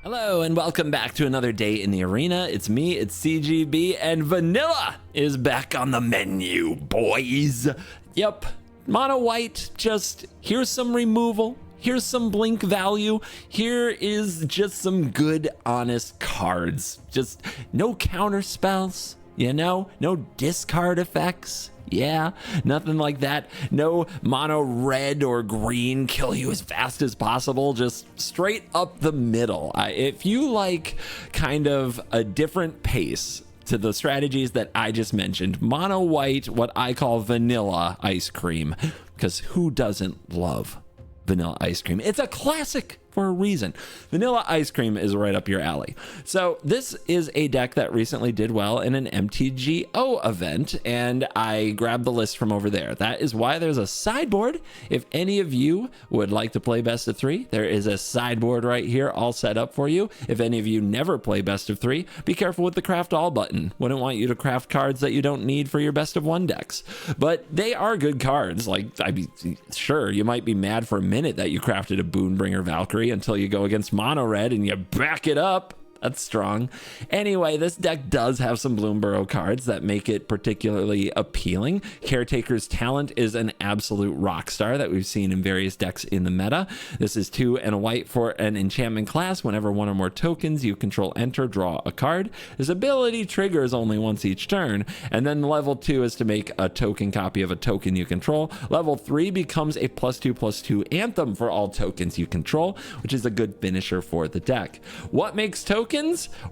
Hello and welcome back to another day in the arena. It's me, it's CGB, and vanilla is back on the menu, boys. Yep, mono white, just here's some removal, here's some blink value, here is just some good, honest cards. Just no counter spells, you know, no discard effects. Yeah, nothing like that. No mono red or green kill you as fast as possible. Just straight up the middle. If you like kind of a different pace to the strategies that I just mentioned, mono white, what I call vanilla ice cream, because who doesn't love vanilla ice cream? It's a classic for a reason. Vanilla ice cream is right up your alley. So this is a deck that recently did well in an MTGO event, and I grabbed the list from over there. That is why there's a sideboard. If any of you would like to play best of three, there is a sideboard right here all set up for you. If any of you never play best of three, be careful with the craft all button. Wouldn't want you to craft cards that you don't need for your best of one decks, but they are good cards. Like, I mean, sure, you might be mad for a minute that you crafted a Boonbringer Valkyrie until you go against mono red and you back it up. That's strong. Anyway, this deck does have some Bloomburrow cards that make it particularly appealing. Caretaker's Talent is an absolute rock star that we've seen in various decks in the meta. This is 2 and a white for an enchantment class. Whenever one or more tokens you control enter, draw a card. This ability triggers only once each turn. And then level 2 is to make a token copy of a token you control. Level 3 becomes a +2/+2 anthem for all tokens you control, which is a good finisher for the deck. What makes tokens?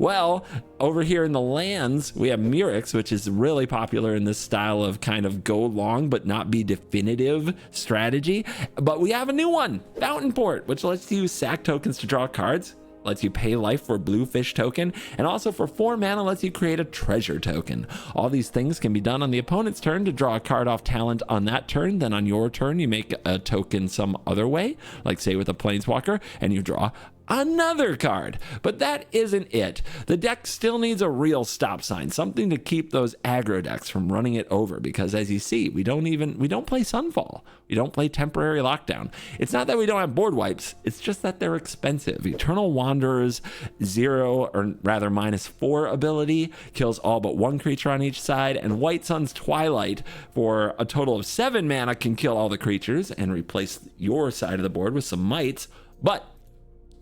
Well, over here in the lands, we have Murex, which is really popular in this style of kind of go long but not be definitive strategy. But we have a new one, Fountainport, which lets you sack tokens to draw cards, lets you pay life for a blue fish token, and also for 4 mana lets you create a treasure token. All these things can be done on the opponent's turn to draw a card off talent on that turn. Then on your turn, you make a token some other way, like say with a planeswalker, and you draw another card. But that isn't it. The deck still needs a real stop sign, something to keep those aggro decks from running it over, because as you see, we don't play Sunfall. We don't play Temporary Lockdown. It's not that we don't have board wipes, it's just that they're expensive. Eternal Wanderer's 0, or rather -4 ability kills all but 1 creature on each side, and White Sun's Twilight for a total of 7 mana can kill all the creatures and replace your side of the board with some mites. But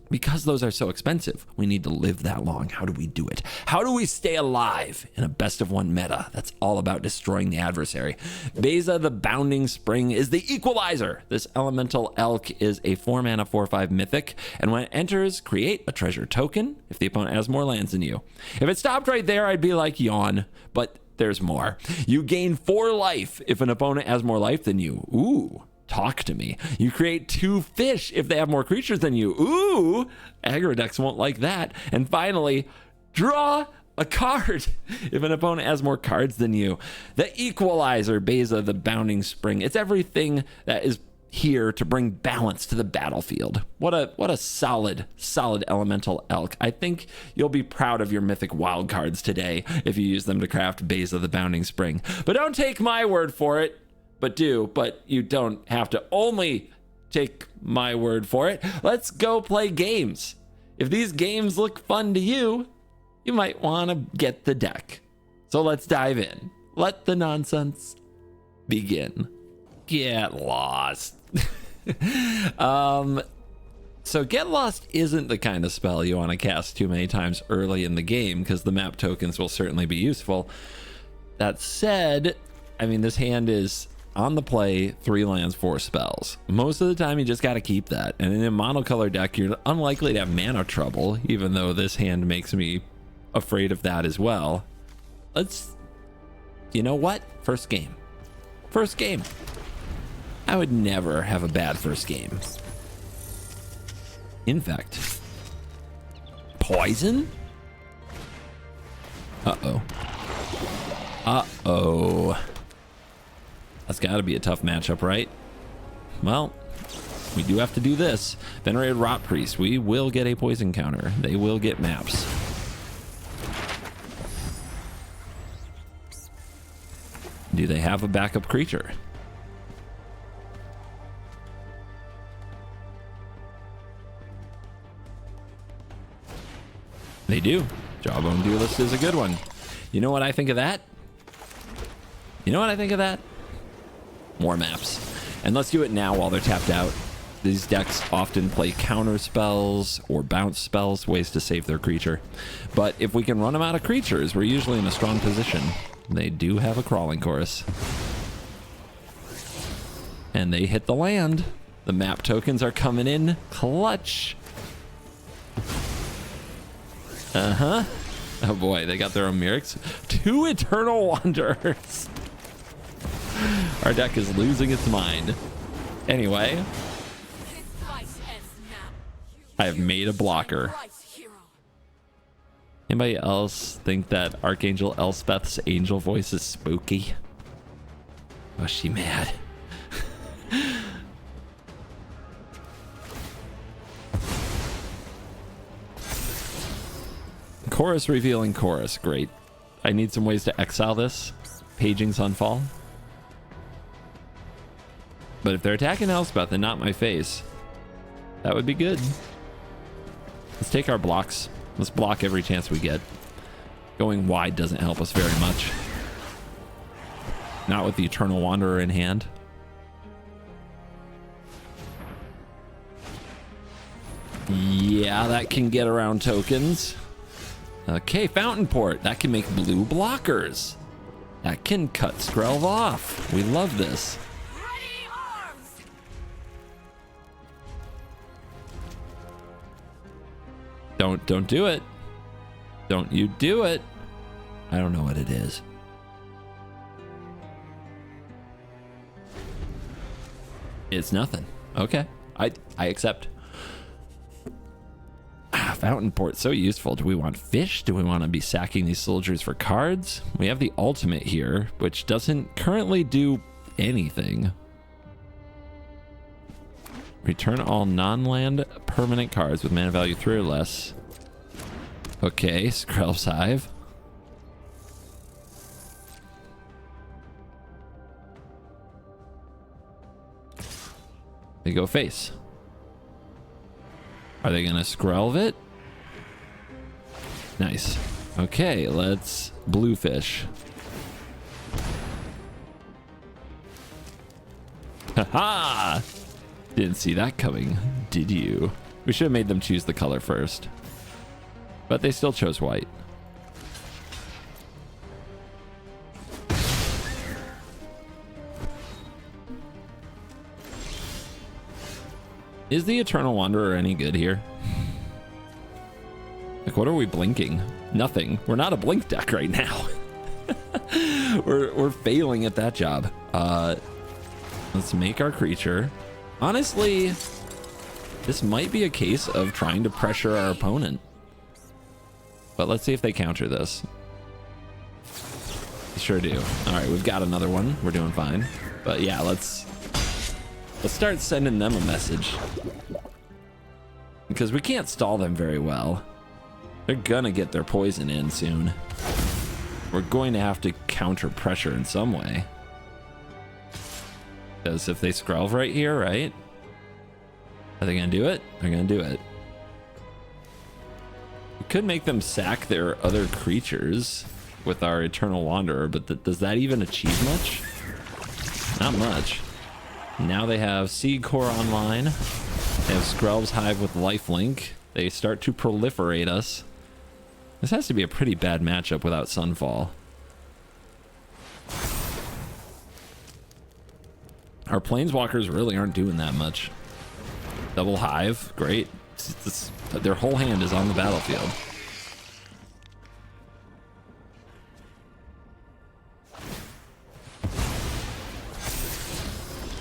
because those are so expensive, we need to live that long. How do we do it? How do we stay alive in a best of one meta that's all about destroying the adversary? Beza the Bounding Spring is the equalizer. This elemental elk is a 4 mana 4/5 mythic, and when it enters, create a treasure token if the opponent has more lands than you. If it stopped right there, I'd be like, yawn, but there's more. You gain 4 life if an opponent has more life than you. Ooh. Talk to me. You create 2 fish if they have more creatures than you. Ooh, aggro decks won't like that. And finally, draw a card if an opponent has more cards than you. The equalizer, Beza the Bounding Spring. It's everything that is here to bring balance to the battlefield. What a solid elemental elk. I think you'll be proud of your mythic wild cards today if you use them to craft Beza the Bounding Spring. But don't take my word for it. But you don't have to only take my word for it. Let's go play games. If these games look fun to you, you might want to get the deck. So let's dive in. Let the nonsense begin. Get lost. So get lost isn't the kind of spell you want to cast too many times early in the game, because the map tokens will certainly be useful. That said, I mean, this hand is on the play 3 lands, 4 spells. Most of the time you just got to keep that, and in a monocolor deck you're unlikely to have mana trouble, even though this hand makes me afraid of that as well. You know what, first game. I would never have a bad first game. In fact, poison. Uh-oh. That's got to be a tough matchup, right? Well, we do have to do this. Venerated Rot Priest. We will get a poison counter. They will get maps. Do they have a backup creature? They do. Jawbone Duelist is a good one. You know what I think of that? You know what I think of that? More maps. And let's do it now while they're tapped out. These decks often play counter spells or bounce spells, ways to save their creature. But if we can run them out of creatures, we're usually in a strong position. They do have a crawling chorus. And they hit the land. The map tokens are coming in clutch. Uh-huh. Oh boy, they got their own Mirrors. 2 Eternal Wanderers. Our deck is losing its mind. Anyway, I have made a blocker. Anybody else think that Archangel Elspeth's angel voice is spooky? Oh, is she mad? Chorus revealing chorus. Great. I need some ways to exile this. Paging Sunfall. But if they're attacking Elspeth and not my face, that would be good. Let's take our blocks. Let's block every chance we get. Going wide doesn't help us very much. Not with the Eternal Wanderer in hand. Yeah, that can get around tokens. Okay, Fountainport. That can make blue blockers. That can cut Skrelv off. We love this. Don't do it. Don't you do it. I don't know what it is. It's nothing. Okay. I accept. Fountainport, so useful. Do we want fish? Do we want to be sacking these soldiers for cards? We have the ultimate here, which doesn't currently do anything. Return all non-land permanent cards with mana value 3 or less. Okay, Skrelv's Hive. They go face. Are they gonna Skrelv it? Nice. Okay, let's bluefish. Haha! Didn't see that coming, did you? We should have made them choose the color first. But they still chose white. Is the Eternal Wanderer any good here? Like, what are we blinking? Nothing. We're not a blink deck right now. we're failing at that job. Let's make our creature. Honestly, this might be a case of trying to pressure our opponent. But let's see if they counter this. They sure do. All right, we've got another one. We're doing fine. But yeah, let's start sending them a message. Because we can't stall them very well. They're gonna get their poison in soon. We're going to have to counter pressure in some way. Because if they Skrelv right here, right? Are they gonna do it? They're gonna do it. We could make them sack their other creatures with our Eternal Wanderer, but does that even achieve much? Not much. Now they have Seed Core online. They have Skrelv's Hive with Lifelink. They start to proliferate us. This has to be a pretty bad matchup without Sunfall. Our Planeswalkers really aren't doing that much. Double Hive, great. Their whole hand is on the battlefield.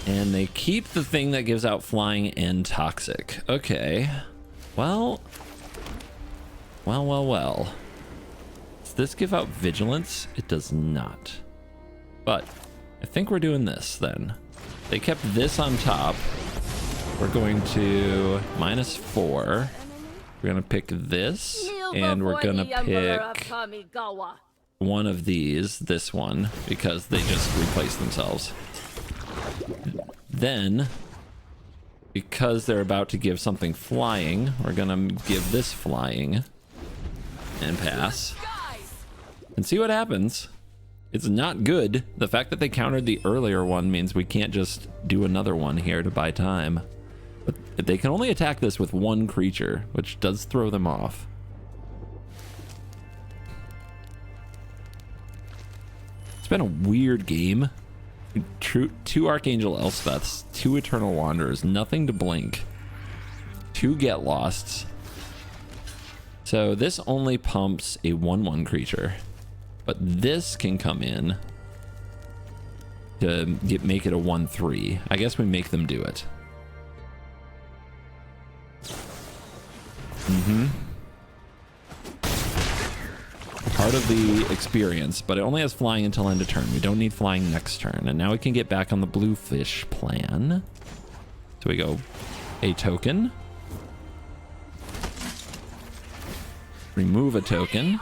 And they keep the thing that gives out flying and toxic. Okay. Well. Does this give out vigilance? It does not. But I think we're doing this then. They kept this on top. We're going to -4. We're going to pick this. And we're going to pick one of these, this one, because they just replace themselves. Then, because they're about to give something flying, we're gonna give this flying. And pass. And see what happens. It's not good. The fact that they countered the earlier one means we can't just do another one here to buy time. But they can only attack this with one creature, which does throw them off. It's been a weird game. Two Archangel Elspeths, 2 Eternal Wanderers, nothing to blink, 2 Get Losts. So this only pumps a 1/1 creature, but this can come in to make it a 1/3. I guess we make them do it. Part of the experience, but it only has flying until end of turn. We don't need flying next turn. And now we can get back on the bluefish plan. So we go a token. Remove a token.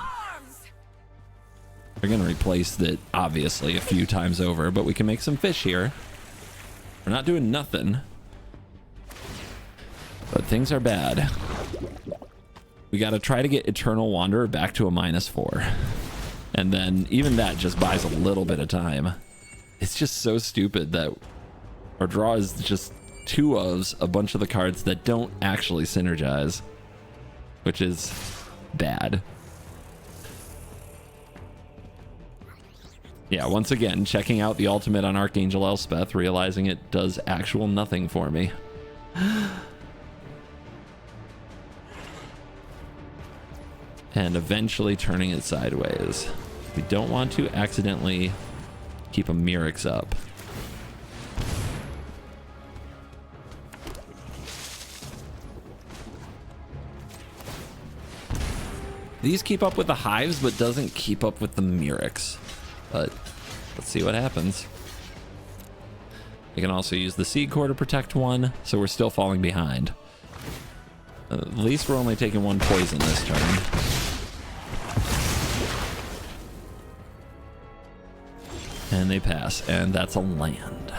We're going to replace that, obviously, a few times over, but we can make some fish here. We're not doing nothing. But things are bad. We got to try to get Eternal Wanderer back to a -4. And then even that just buys a little bit of time. It's just so stupid that our draw is just 2 ofs a bunch of the cards that don't actually synergize, which is bad. Yeah, once again, checking out the ultimate on Archangel Elspeth, realizing it does actual nothing for me. And eventually turning it sideways. We don't want to accidentally keep a Mirrex up. These keep up with the hives, but doesn't keep up with the Mirrex. But let's see what happens. We can also use the Seed Core to protect 1, so we're still falling behind. At least we're only taking 1 poison this turn. And they pass, and that's a land.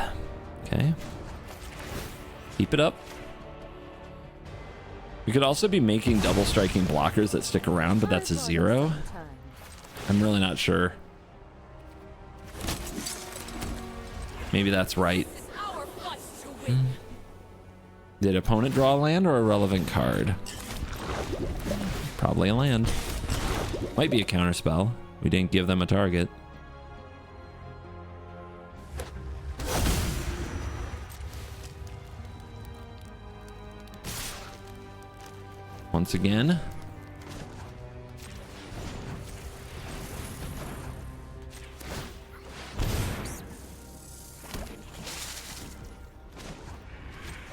Okay. Keep it up. We could also be making double striking blockers that stick around, but that's a 0. I'm really not sure. Maybe that's right. Did opponent draw a land or a relevant card? Probably a land. Might be a counterspell. We didn't give them a target. Once again.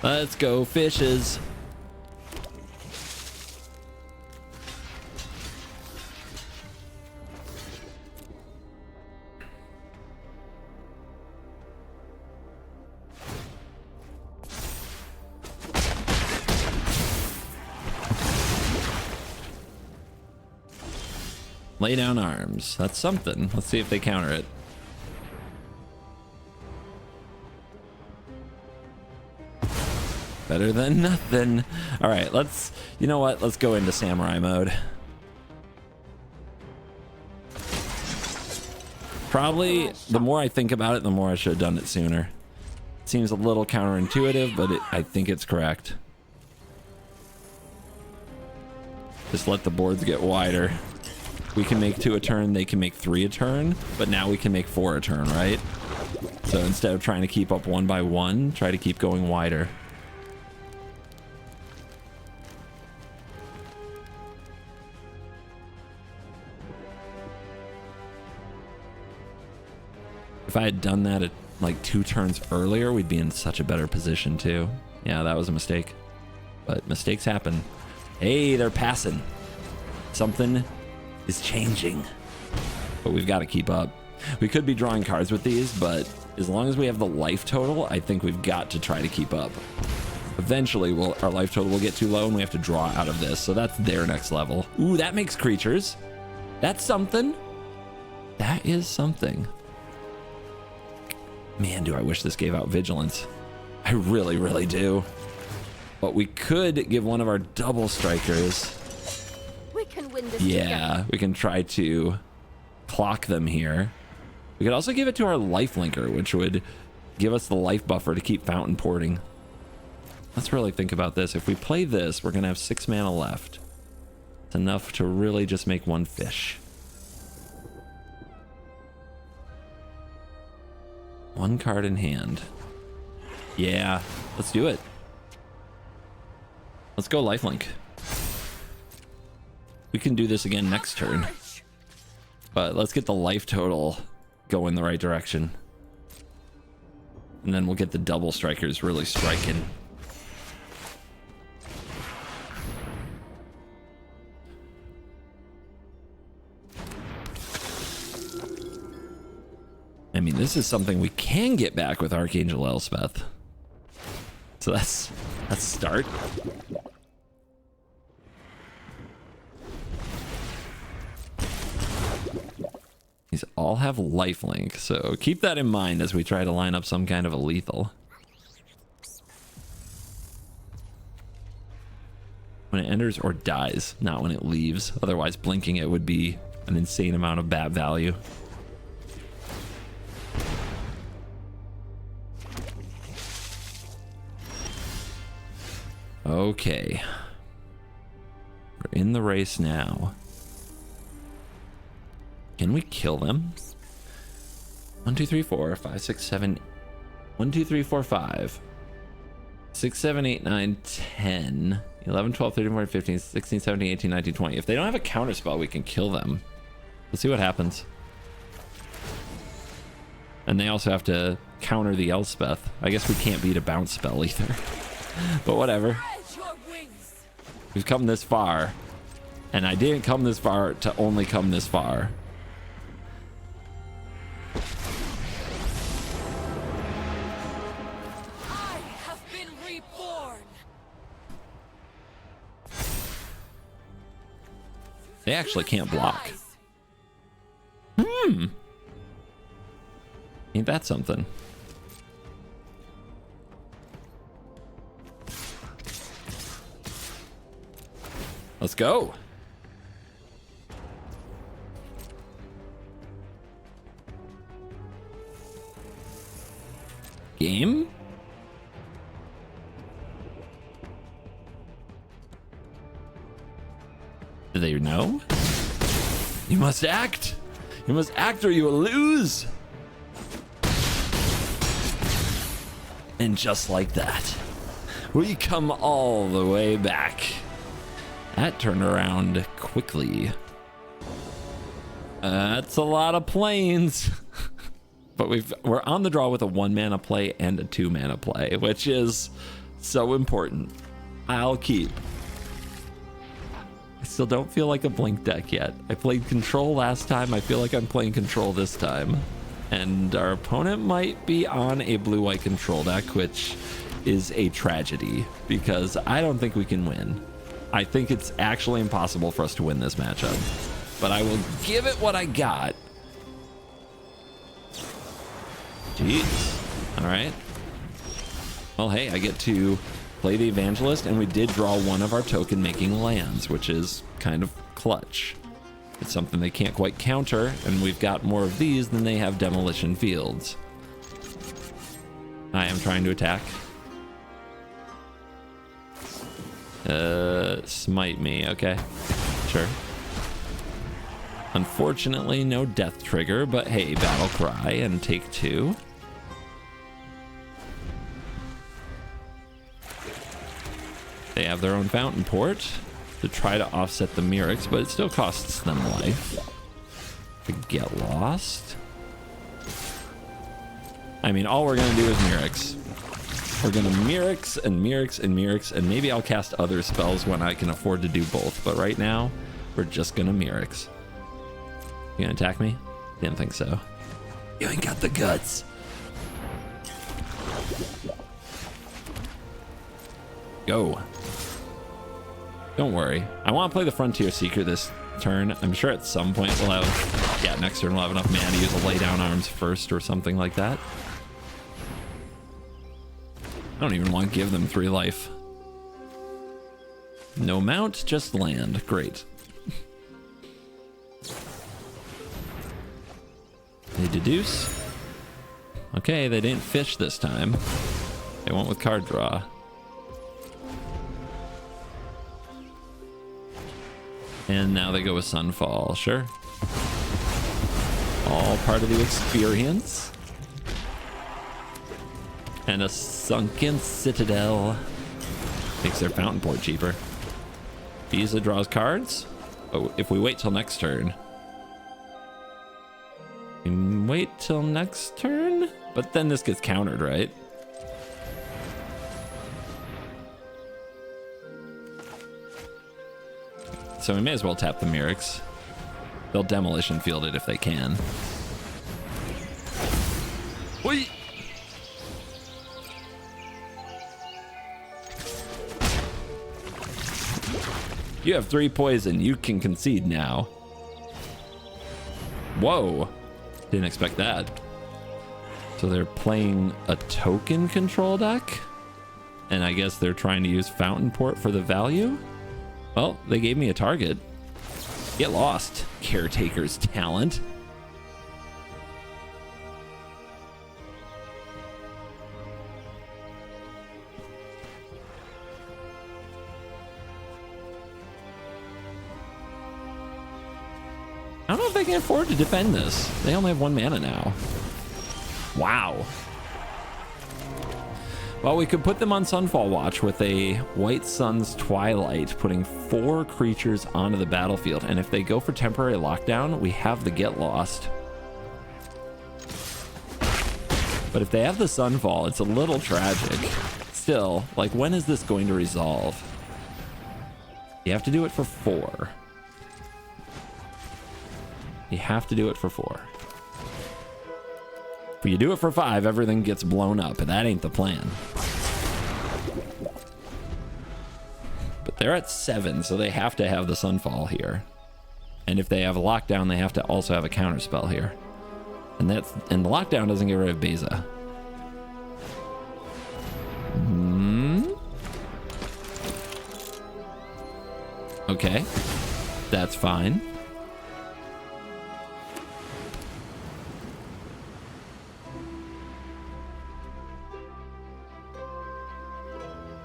Let's go fishes. Lay down arms. That's something. Let's see if they counter it. Better than nothing. All right, you know what? Let's go into samurai mode. Probably, the more I think about it, the more I should have done it sooner. It seems a little counterintuitive, but I think it's correct. Just let the boards get wider. We can make 2 a turn, they can make 3 a turn, but now we can make 4 a turn, right? So instead of trying to keep up 1 by 1, try to keep going wider. If I had done that at like 2 turns earlier, we'd be in such a better position too. Yeah, that was a mistake. But mistakes happen. Hey, they're passing. Something is changing. But we've got to keep up. We could be drawing cards with these, but as long as we have the life total, I think we've got to try to keep up. Eventually, our life total will get too low and we have to draw out of this. So that's their next level. Ooh, that makes creatures. That's something. That is something. Man, do I wish this gave out vigilance. I really, really do. But we could give one of our double strikers win this Yeah, together. we can try to clock them here. We could also give it to our life linker, which would give us the life buffer to keep fountain porting. Let's really think about this. If we play this, we're going to have 6 mana left. It's enough to really just make one fish. One card in hand. Yeah, let's do it. Let's go lifelink. We can do this again next turn. But let's get the life total going the right direction. And then we'll get the double strikers really striking. I mean, this is something we can get back with Archangel Elspeth. So that's a start. These all have lifelink, so keep that in mind as we try to line up some kind of a lethal. When it enters or dies, not when it leaves. Otherwise, blinking it would be an insane amount of bat value. Okay. We're in the race now. Can we kill them? 1, 2, 3, 4, 5, 6, 7. 1, 2, 3, 4, 5. 6, 7, 8, 9, 10. 11, 12, 13, 14, 15, 16, 17, 18, 19, 20. If they don't have a counter spell, we can kill them. Let's see what happens. And they also have to counter the Elspeth. I guess we can't beat a bounce spell either. But whatever. We've come this far. And I didn't come this far to only come this far. I have been reborn. They actually can't block. Ain't that something? Let's go. Game? Do they know? You must act. You must act or you will lose. And just like that, we come all the way back. That turned around quickly. That's a lot of planes. But we're on the draw with a 1 mana play and a 2 mana play, which is so important. I'll keep. I still don't feel like a blink deck yet. I played control last time. I feel like I'm playing control this time. And our opponent might be on a blue-white control deck, which is a tragedy because I don't think we can win. I think it's actually impossible for us to win this matchup, but I will give it what I got. Jeez. All right. Well, hey, I get to play the Evangelist, and we did draw one of our token-making lands, which is kind of clutch. It's something they can't quite counter, and we've got more of these than they have Demolition Fields. I am trying to attack. Smite me, okay. Sure. Unfortunately, no death trigger, but hey, battle cry and take 2. They have their own Fountainport to try to offset the Mirrex, but it still costs them life to get lost. I mean, all we're gonna do is Mirrex. We're gonna Mirrex and Mirrex and Mirrex, and maybe I'll cast other spells when I can afford to do both, but right now, we're just gonna Mirrex. You gonna attack me? Didn't think so. You ain't got the guts. Go. Don't worry. I want to play the Frontier Seeker this turn. I'm sure at some point we'll have... Yeah, next turn we'll have enough mana to use a Lay Down Arms first or something like that. I don't even want to give them 3 life. No mount, just land. Great. deduce. Okay, they didn't fish this time. They went with card draw. And now they go with Sunfall, sure. All part of the experience. And a Sunken Citadel makes their Fountainport cheaper. Beza draws cards. Oh, if we wait till next turn. Wait till next turn? But then this gets countered, right? So we may as well tap the Mirrex. They'll demolition field it if they can. Whee! You have 3 poison. You can concede now. Whoa. Didn't expect that. So they're playing a token control deck? And I guess they're trying to use Fountainport for the value? Well, they gave me a target. Get lost, Caretaker's talent. I don't know if they can afford to defend this. They only have 1 mana now. Wow. Well, we could put them on Sunfall Watch with a White Sun's Twilight, putting 4 creatures onto the battlefield. And if they go for temporary lockdown, we have the Get Lost. But if they have the Sunfall, it's a little tragic. Still, like, when is this going to resolve? You have to do it for 4. You have to do it for 4. If you do it for 5, everything gets blown up, and that ain't the plan. But they're at 7, so they have to have the Sunfall here. And if they have a lockdown, they have to also have a counterspell here. And the lockdown doesn't get rid of Beza. Okay, that's fine.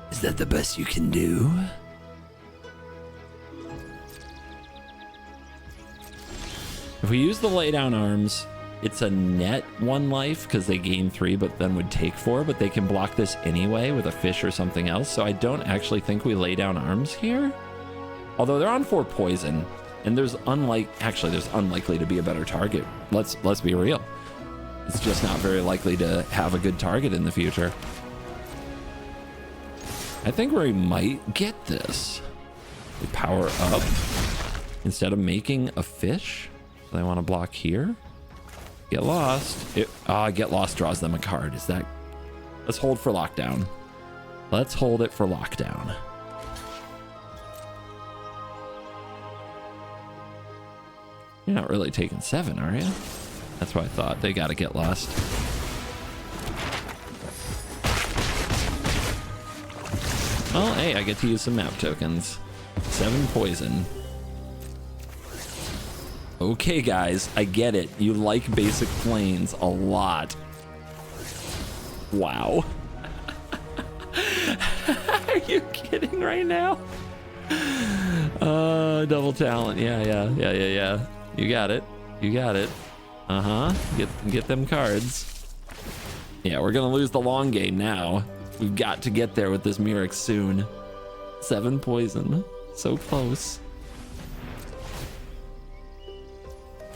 Is that the best you can do? If we use the lay down arms, it's a net 1 life because they gain 3 but then would take 4, but they can block this anyway with a fish or something else, so I don't actually think we lay down arms here. Although they're on 4 poison, and there's unlikely to be a better target. Let's be real. It's just not very likely to have a good target in the future. I think we might get this. We power up instead of making a fish. So they want to block here. Get lost. Get lost draws them a card. Is that? Let's hold for lockdown. Let's hold it for lockdown. You're not really taking 7, are you? That's what I thought. They got to get lost. Well, hey, I get to use some map tokens. 7 poison. Okay, guys, I get it. You like basic planes a lot. Wow. Are you kidding right now? Double talent. Yeah. You got it. Get them cards. Yeah, we're gonna lose the long game now. We've got to get there with this Mirrex soon. 7 poison. So close.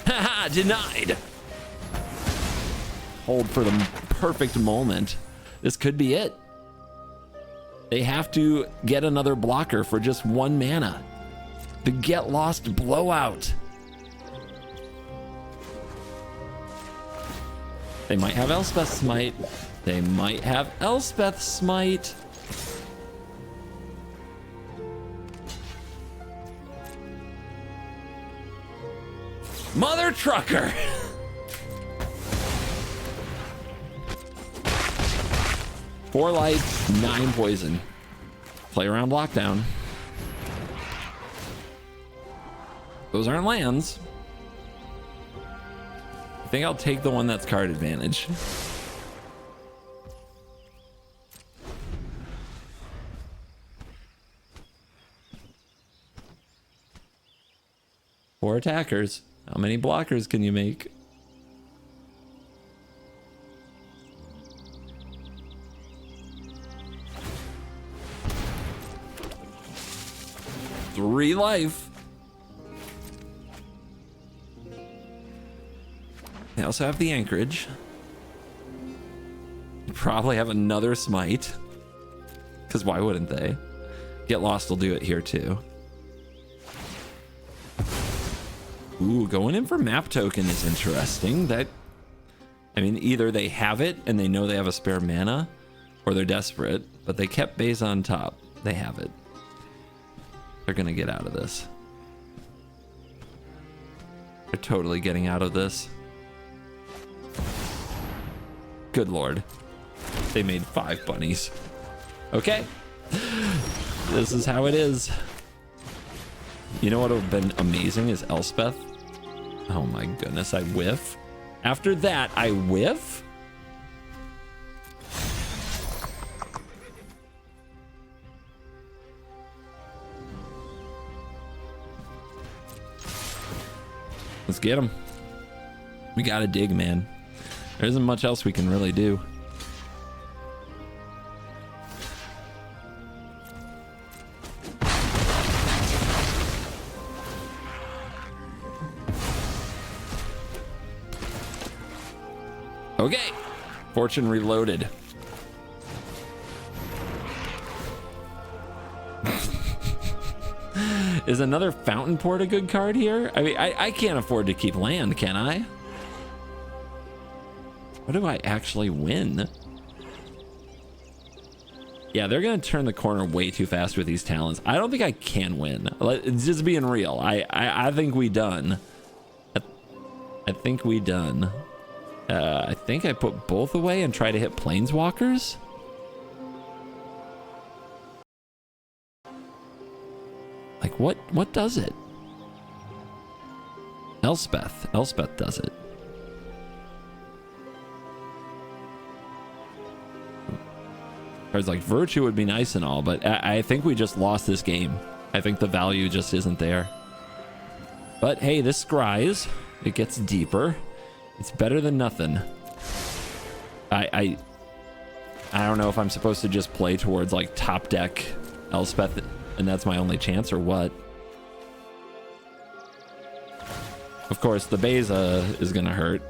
Haha, denied. Hold for the perfect moment. This could be it. They have to get another blocker for just 1 mana. The Get Lost blowout. They might have Elspeth Smite. They might have Elspeth Smite. Mother Trucker. Four life, 9 poison. Play around lockdown. Those aren't lands. think I'll take the one that's card advantage. Four attackers. How many blockers can you make? Three life. They also have the anchorage. Probably have another smite. Because why wouldn't they? Get Lost will do it here too. Ooh, going in for map token is interesting. That, I mean, either they have it and they know they have a spare mana, or they're desperate, but they kept Beza on top. They have it. They're gonna get out of this. They're totally getting out of this. Good lord. They made 5 bunnies. Okay. This is how it is. You know what would have been amazing is Elspeth. Oh my goodness, I whiff. After that, I whiff? Let's get him. We gotta dig, man. There isn't much else we can really do. Okay, Fortune reloaded. Is another Fountainport a good card here? I mean, I can't afford to keep land, can I? What do I actually win? Yeah, they're gonna turn the corner way too fast with these talents. I don't think I can win. It's just being real. I think we done. I think we done. I think I put both away and try to hit planeswalkers. Like what does it? Elspeth does it. Cards like Virtue would be nice and all, but I think we just lost this game. I think the value just isn't there. But hey, this scries. It gets deeper. It's better than nothing. I don't know if I'm supposed to just play towards like top deck Elspeth and that's my only chance or what. Of course, the Beza is gonna hurt.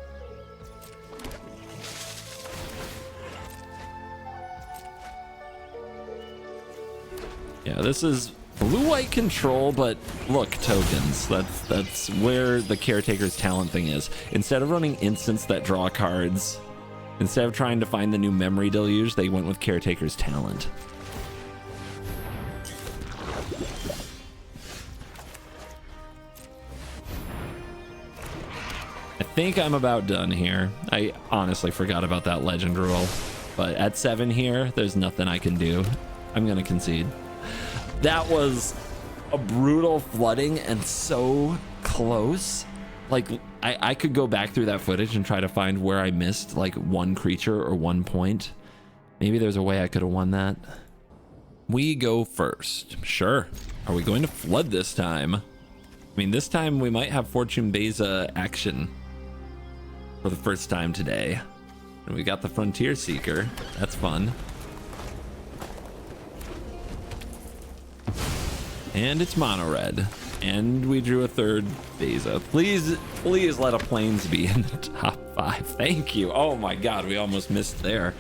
Yeah, this is blue-white control, but look, tokens. That's where the Caretaker's talent thing is. Instead of running instants that draw cards, instead of trying to find the new Memory Deluge, they went with Caretaker's talent. I think I'm about done here. I honestly forgot about that legend rule, but at 7 here, there's nothing I can do. I'm gonna concede. That was a brutal flooding and so close. Like I could go back through that footage and try to find where I missed like one creature or one point. Maybe there's a way I could have won that. We go first. Sure. Are we going to flood this time? I mean, this time we might have Fortune Beza action for the first time today. And we got the Frontier Seeker. That's fun. And it's mono red. And we drew a third Beza. Please let a plains be in the top 5. Thank you. Oh my god, we almost missed there.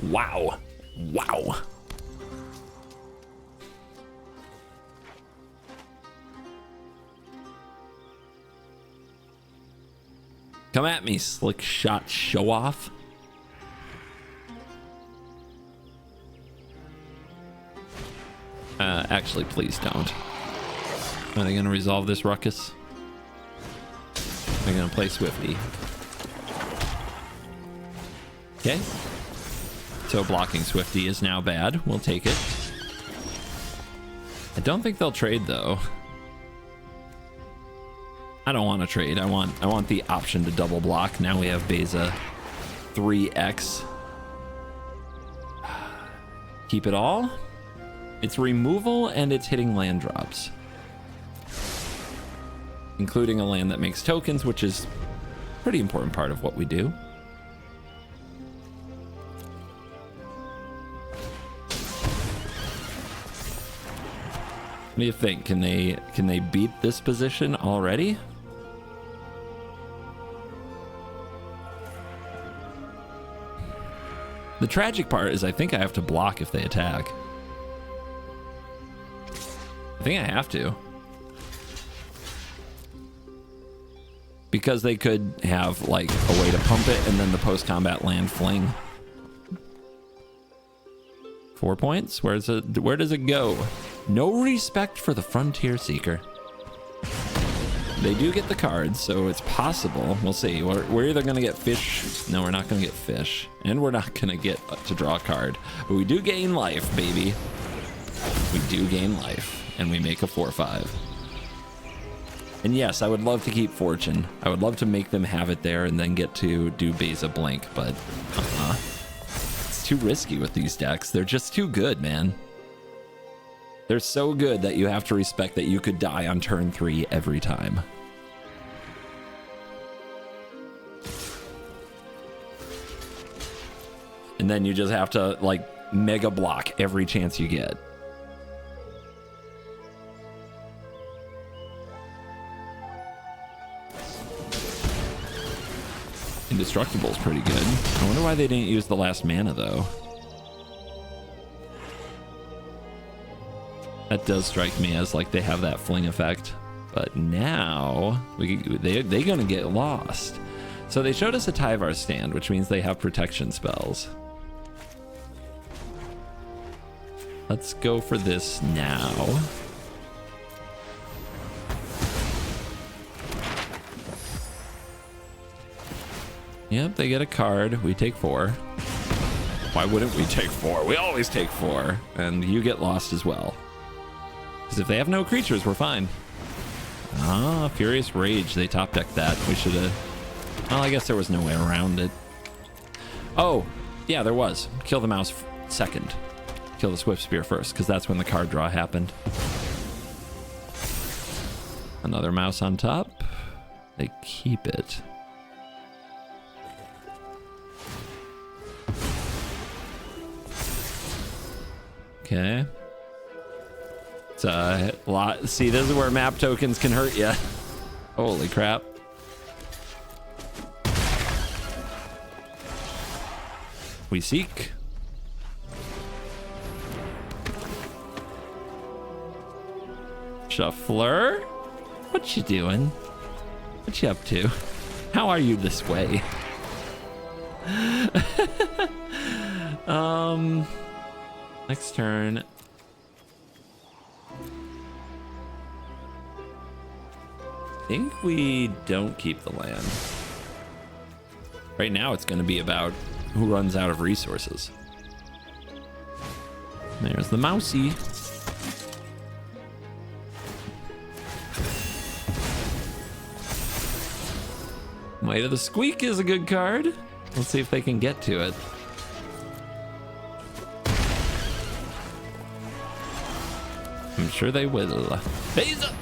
Wow. Wow. Come at me, slick shot show off. Actually, please don't. Are they gonna resolve this ruckus? They're gonna play Swifty. Okay. So blocking Swifty is now bad. We'll take it. I don't think they'll trade though. I don't want to trade. I want the option to double block. Now we have Beza 3x. Keep it all. It's removal and it's hitting land drops, including a land that makes tokens, which is a pretty important part of what we do. What do you think? Can they beat this position already? The tragic part is I think I have to block if they attack. I think I have to. Because they could have like a way to pump it and then the post-combat land fling. 4 points? Where does it go? No respect for the Frontier Seeker. They do get the cards, so it's possible. We'll see. We're either going to get fish. No, we're not going to get fish. And we're not going to get to draw a card. But we do gain life, baby. We do gain life. And we make a 4/5. And yes, I would love to keep Fortune. I would love to make them have it there and then get to do Beza Blink. But it's too risky with these decks. They're just too good, man. They're so good that you have to respect that you could die on turn 3 every time. And then you just have to, like, mega block every chance you get. Indestructible is pretty good. I wonder why they didn't use the last mana, though. That does strike me as like they have that fling effect, but now they're gonna get lost. So they showed us a Tyvar stand, which means they have protection spells. Let's go for this now. Yep, they get a card. We take 4. Why wouldn't we take 4? We always take 4, and you get lost as well. Because if they have no creatures, we're fine. Ah, Furious Rage. They top decked that. We should have... Well, I guess there was no way around it. Oh, yeah, there was. Kill the mouse second. Kill the Swift Spear first, because that's when the card draw happened. Another mouse on top. They keep it. Okay. It's a lot. See, this is where map tokens can hurt you. Holy crap. We seek. Shuffler? What you doing? What you up to? How are you this way? Next turn. I think we don't keep the land. Right now it's going to be about who runs out of resources. There's the mousey. Might of the Squeak is a good card. Let's see if they can get to it. I'm sure they will. Beza!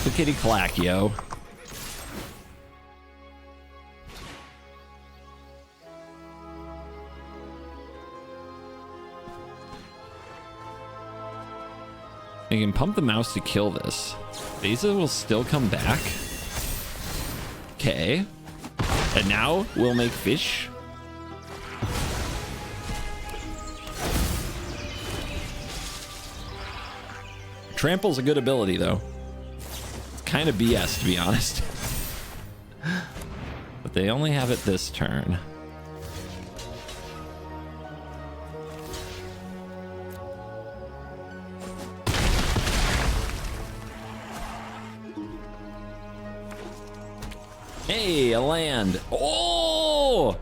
The kitty clack, yo. You can pump the mouse to kill this. Beza will still come back. Okay. And now we'll make fish. Trample's a good ability, though. It's kind of BS, to be honest. But they only have it this turn. Hey, a land. Oh!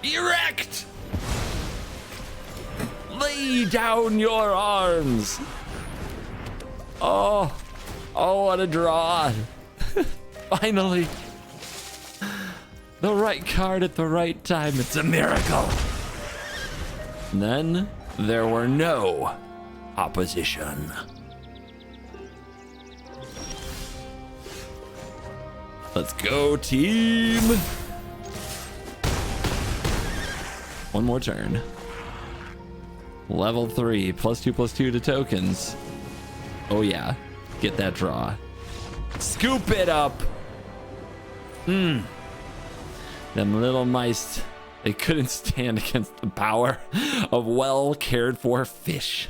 Erect! Lay down your arms. Oh, what a draw. Finally. The right card at the right time. It's a miracle. And then there were no opposition. Let's go, team. One more turn. Level 3, +2/+2 to tokens. Oh yeah, get that draw. Scoop it up. Them little mice, they couldn't stand against the power of well cared for fish.